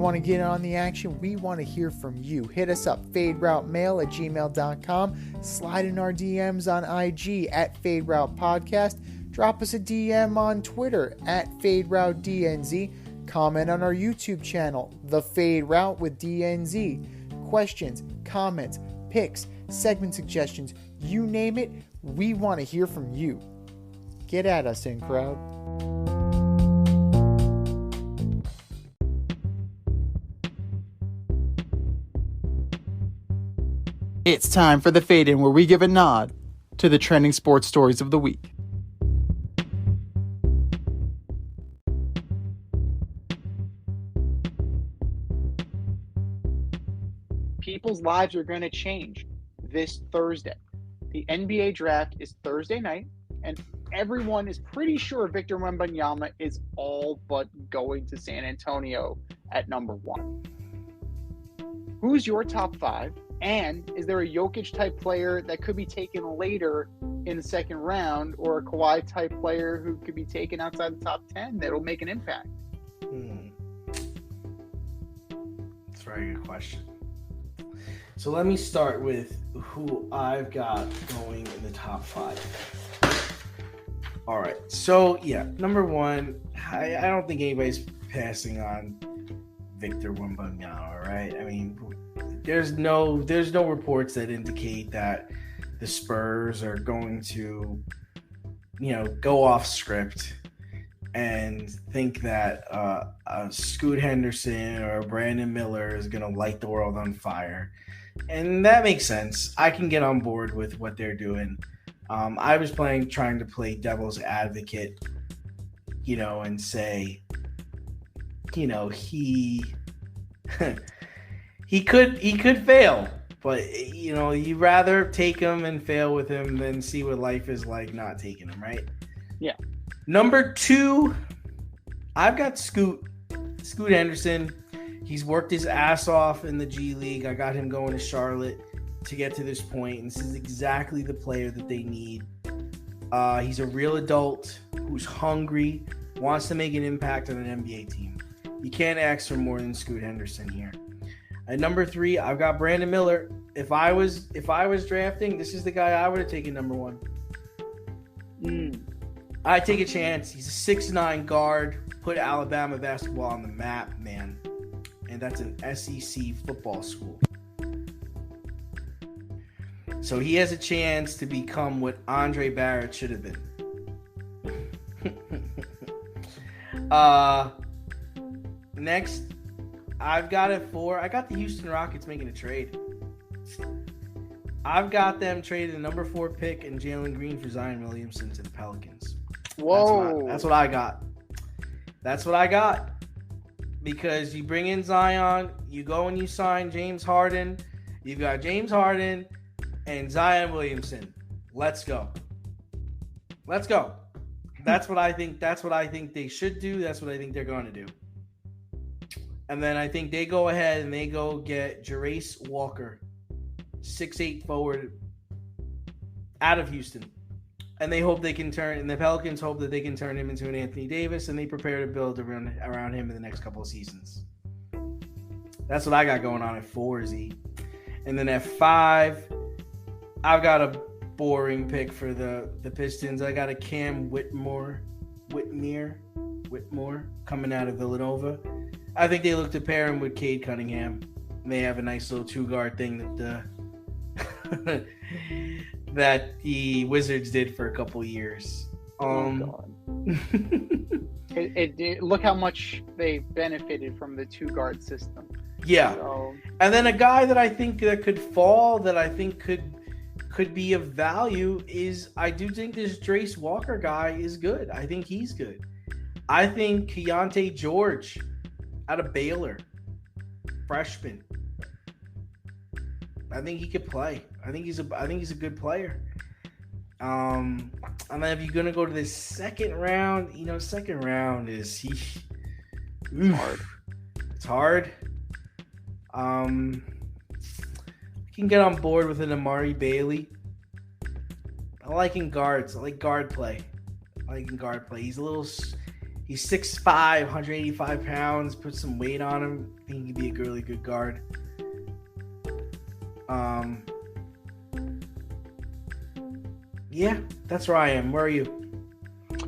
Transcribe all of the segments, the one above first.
want to get on the action? We want to hear from you. Hit us up, faderoutemail@gmail.com. Slide in our DMs on IG at FadeRoutePodcast. Drop us a DM on Twitter at FadeRouteDNZ. Comment on our YouTube channel, The Fade Route with DNZ. Questions, comments, picks, segment suggestions, you name it, we want to hear from you. Get at us, in crowd. It's time for the Fade In, where we give a nod to the trending sports stories of the week. People's lives are going to change this Thursday. The NBA draft is Thursday night, and everyone is pretty sure Victor Wembanyama is all but going to San Antonio at number 1. Who's your top 5? And is there a Jokic-type player that could be taken later in the second round, or a Kawhi-type player who could be taken outside the top 10 that will make an impact? That's a very good question. So let me start with who I've got going in the top 5. All right. So, yeah, number 1, I don't think anybody's passing on Victor Wembanyama, right? I mean, there's no reports that indicate that the Spurs are going to, go off script and think that Scoot Henderson or Brandon Miller is going to light the world on fire. And that makes sense. I can get on board with what they're doing. I was trying to play devil's advocate, and say, he he could fail, but you'd rather take him and fail with him than see what life is like not taking him, right? Yeah. Number 2, I've got Scoot Henderson. He's worked his ass off in the G League. I got him going to Charlotte to get to this point. And this is exactly the player that they need. He's a real adult who's hungry, wants to make an impact on an NBA team. You can't ask for more than Scoot Henderson here. At number 3, I've got Brandon Miller. If I was drafting, this is the guy I would have taken number 1. I'd take a chance. He's a 6'9" guard. Put Alabama basketball on the map, man. And that's an SEC football school. So he has a chance to become what Andre Barrett should have been. Next, I've got it for... I got the Houston Rockets making a trade. I've got them trading the number 4 pick and Jalen Green for Zion Williamson to the Pelicans. Whoa. That's what I got. That's what I got. Because you bring in Zion, you go and you sign James Harden. You've got James Harden and Zion Williamson. Let's go. Let's go. That's what I think. That's what I think they should do. That's what I think they're going to do. And then I think they go ahead and they go get Jarace Walker, 6'8" forward out of Houston. And they hope they can turn, and the Pelicans hope that they can turn him into an Anthony Davis, and they prepare to build around him in the next couple of seasons. That's what I got going on at 4, Z. And then at 5, I've got a boring pick for the Pistons. I got a Cam Whitmore coming out of Villanova. I think they look to pair him with Cade Cunningham. They have a nice little 2-guard thing that that the Wizards did for a couple years. Look how much they benefited from the 2-guard system. Yeah. So, and then a guy that I think that could fall, that I think could be of value is, I do think this Jarace Walker guy is good. I think he's good. I think Keontae George out of Baylor, freshman. I think he could play. I think he's a good player. And then if you're gonna go to the second round, second round is hard. It's hard. I can get on board with an Amari Bailey. I like guards. I like guard play. He's a little. He's 6'5", 185 pounds. Put some weight on him. I think he'd be a really good guard. Yeah, that's where I am. Where are you?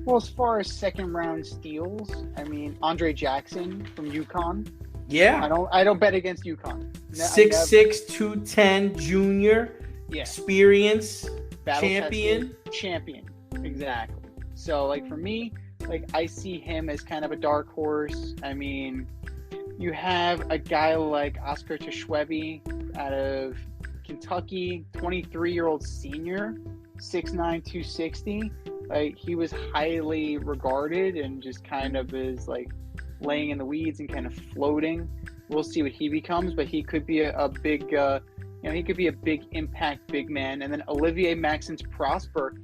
Well, as far as second round steals, I mean Andre Jackson from UConn. Yeah. I don't bet against UConn. 6'6", 210 junior. Yeah. Experience. Battle Champion. tested champion. Exactly. So like for me, like I see him as kind of a dark horse. I mean, you have a guy like Oscar Tshiebwe out of Kentucky, 23-year-old senior, 6'9", 260. Like he was highly regarded and just kind of is like laying in the weeds and kind of floating. We'll see what he becomes, but he could be a big, he could be a big impact big man. And then Olivier Maxence Prosper,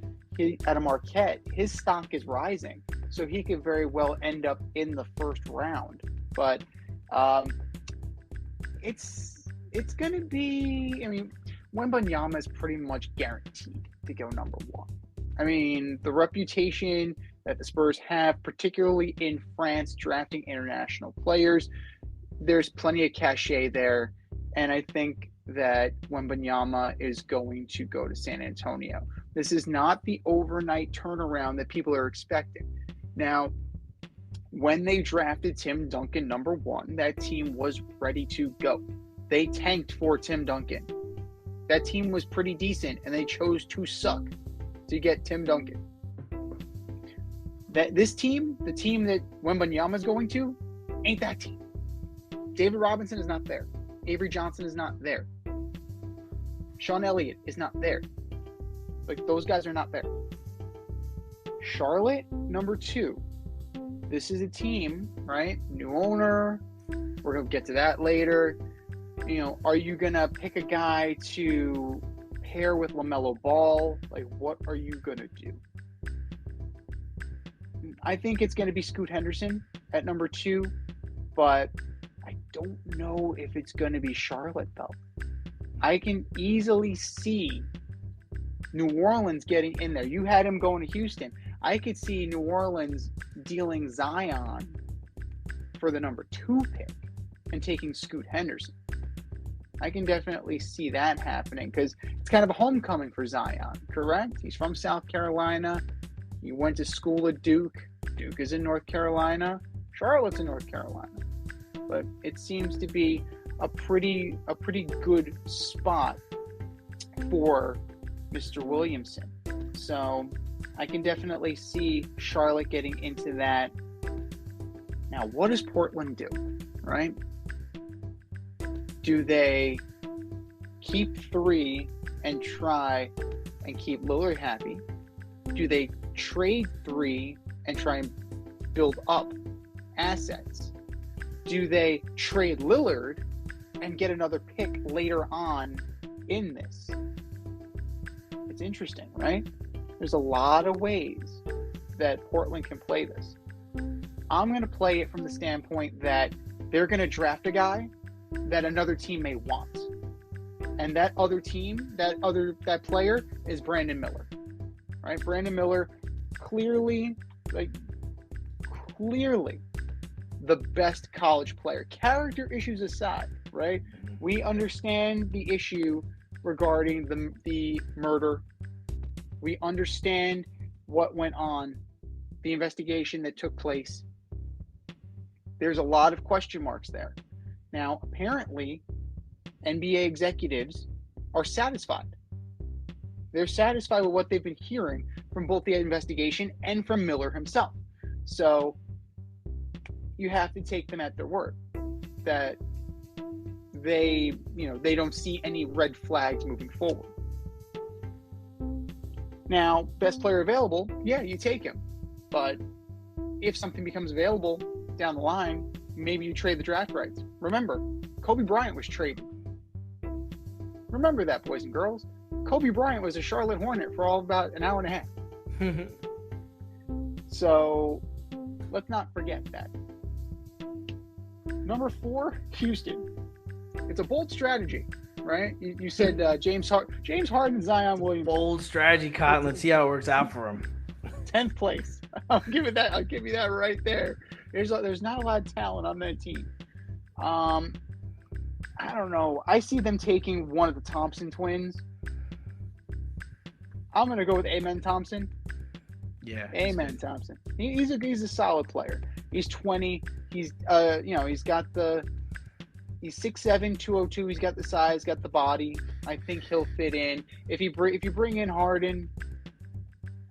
out of Marquette, his stock is rising, so he could very well end up in the first round. But it's going to be. I mean, Wembanyama is pretty much guaranteed to go number one. I mean, the reputation that the Spurs have, particularly in France, drafting international players, there's plenty of cachet there, and I think that Wembanyama is going to go to San Antonio. This is not the overnight turnaround that people are expecting. Now, when they drafted Tim Duncan number one, that team was ready to go. They tanked for Tim Duncan. That team was pretty decent, and they chose to suck to get Tim Duncan. This team, the team that Wembanyama is going to, ain't that team. David Robinson is not there. Avery Johnson is not there. Sean Elliott is not there. Like, those guys are not there. Charlotte, number two. This is a team, right? New owner. We're going to get to that later. You know, are you going to pick a guy to pair with LaMelo Ball? Like, what are you going to do? I think it's going to be Scoot Henderson at number two, but I don't know if it's going to be Charlotte, though. I can easily see New Orleans getting in there. You had him going to Houston. I could see New Orleans dealing Zion for the number two pick and taking Scoot Henderson. I can definitely see that happening because it's kind of a homecoming for Zion, correct? He's from South Carolina. He went to school at Duke. Duke is in North Carolina. Charlotte's in North Carolina. But it seems to be a pretty good spot for Mr. Williamson. So I can definitely see Charlotte getting into that. Now, what does Portland do, right? Do they keep three and try and keep Lillard happy? Do they trade three and try and build up assets? Do they trade Lillard and get another pick later on in this? It's interesting, right? There's a lot of ways that Portland can play this. I'm going to play it from the standpoint that they're going to draft a guy that another team may want. And that other team, that player is Brandon Miller. Right? Brandon Miller, clearly the best college player. Character issues aside, right? We understand the issue regarding the murder. We understand what went on, the investigation that took place. There's a lot of question marks there. Now, apparently, NBA executives are satisfied. They're satisfied with what they've been hearing from both the investigation and from Miller himself. So you have to take them at their word that they don't see any red flags moving forward. Now, best player available, yeah, you take him. But if something becomes available down the line, maybe you trade the draft rights. Remember, Kobe Bryant was traded. Remember that, boys and girls. Kobe Bryant was a Charlotte Hornet for all about an hour and a half. So let's not forget that. Number 4, Houston. It's a bold strategy, right? You said James Harden, Zion Williamson. Bold strategy, Cotton. Let's see how it works out for him. 10th place. I'll give you that right there. There's not a lot of talent on that team. I don't know. I see them taking one of the Thompson twins. I'm gonna go with Amen Thompson. Yeah. Amen Thompson. He's a solid player. He's 20. He's he's 6'7", 202. He's got the size, got the body. I think he'll fit in. If you bring in Harden,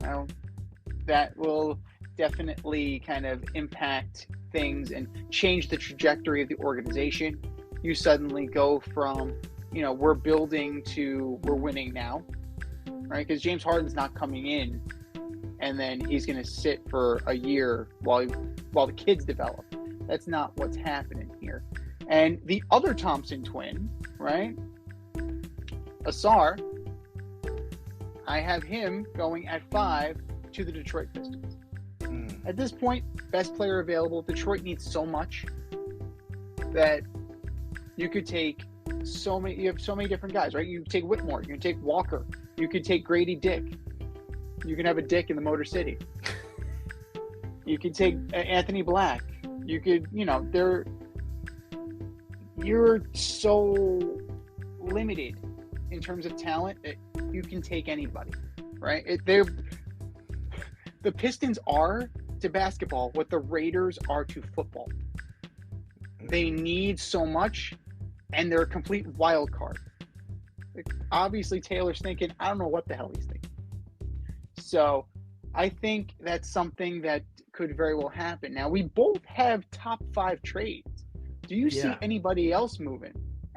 that will definitely kind of impact things and change the trajectory of the organization. You suddenly go from, we're building to we're winning now, right? Because James Harden's not coming in and then he's going to sit for a year while the kids develop. That's not what's happening here. And the other Thompson twin, right? Asar, I have him going at 5 to the Detroit Pistons. At this point, best player available. Detroit needs so much that you could take you have so many different guys, right? You take Whitmore, you can take Walker, you could take Grady Dick. You can have a Dick in the Motor City. You could take Anthony Black. You could, you're so limited in terms of talent that you can take anybody, right? The Pistons are to basketball what the Raiders are to football. They need so much, and they're a complete wild card. Obviously, Taylor's thinking, I don't know what the hell he's thinking. So I think that's something that could very well happen. Now, we both have top 5 trades. Do you see anybody else moving?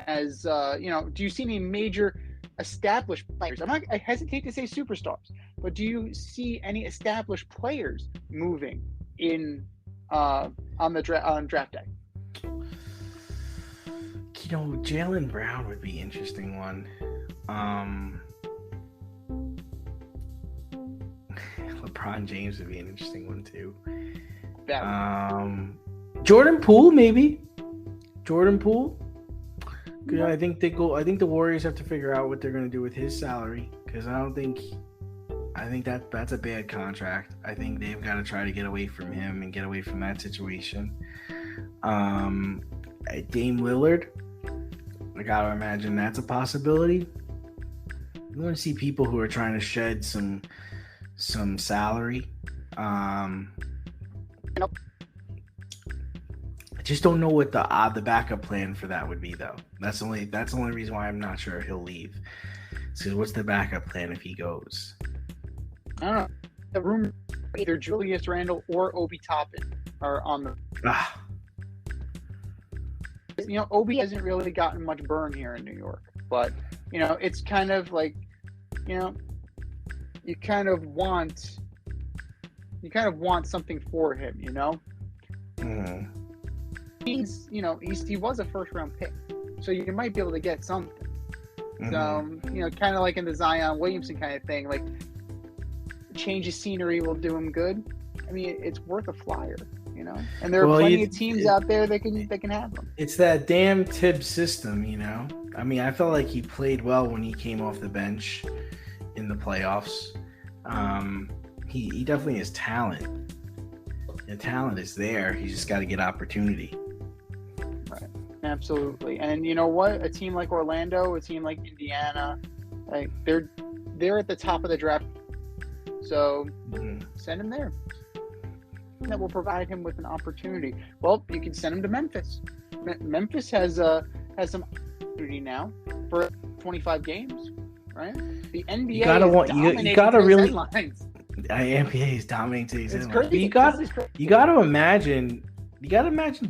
Do you see any major established players? I hesitate to say superstars, but do you see any established players moving in on draft day? Jaylen Brown would be an interesting one. LeBron James would be an interesting one too. Jordan Poole, maybe. Jordan Poole. Yeah. I think the Warriors have to figure out what they're going to do with his salary, because I think that's a bad contract. I think they've got to try to get away from him and get away from that situation. Dame Lillard, I gotta imagine that's a possibility. You want to see people who are trying to shed some salary. I just don't know what the backup plan for that would be, though. That's the only reason why I'm not sure he'll leave. So what's the backup plan if he goes? I don't know. The rumor either Julius Randle or Obi Toppin are on the. Obi hasn't really gotten much burn here in New York, but it's kind of like, you kind of want something for him, Mm-hmm. He was a first round pick, so you might be able to get something. Mm-hmm. So, kind of like in the Zion Williamson kind of thing, like change of scenery will do him good. I mean, it's worth a flyer. And there are plenty of teams out there that can have them. It's that damn Tibbs system, I mean, I felt like he played well when he came off the bench in the playoffs. He definitely has talent. The talent is there. He's just got to get opportunity. Right. Absolutely. And you know what? A team like Orlando, a team like Indiana, like they're at the top of the draft. So send him there. That will provide him with an opportunity. Well, you can send him to Memphis. Memphis has some opportunity now for 25 games, right? The NBA you gotta really. Headlines. The NBA is dominating these headlines. You gotta imagine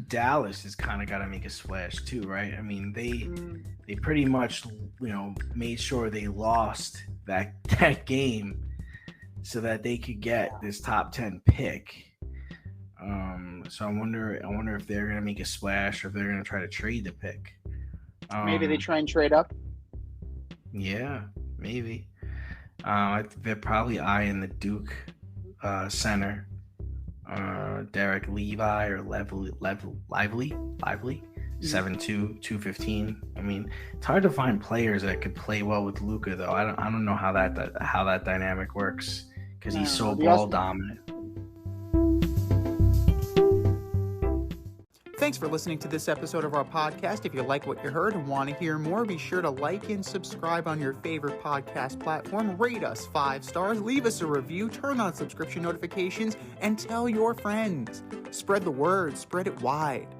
Dallas has kind of got to make a splash too, right? I mean, they pretty much made sure they lost that game so that they could get this top 10 pick. So I wonder if they're gonna make a splash or if they're gonna try to trade the pick. Maybe they try and trade up. Yeah, maybe. They're probably eyeing the Duke center, Derek Levi or Lively, 7'2", 215. I mean, it's hard to find players that could play well with Luka, though. I don't know how that dynamic works because he's so ball dominant. Thanks for listening to this episode of our podcast. If you like what you heard and want to hear more, be sure to like and subscribe on your favorite podcast platform. Rate us 5 stars, leave us a review, turn on subscription notifications, and tell your friends. Spread the word, spread it wide.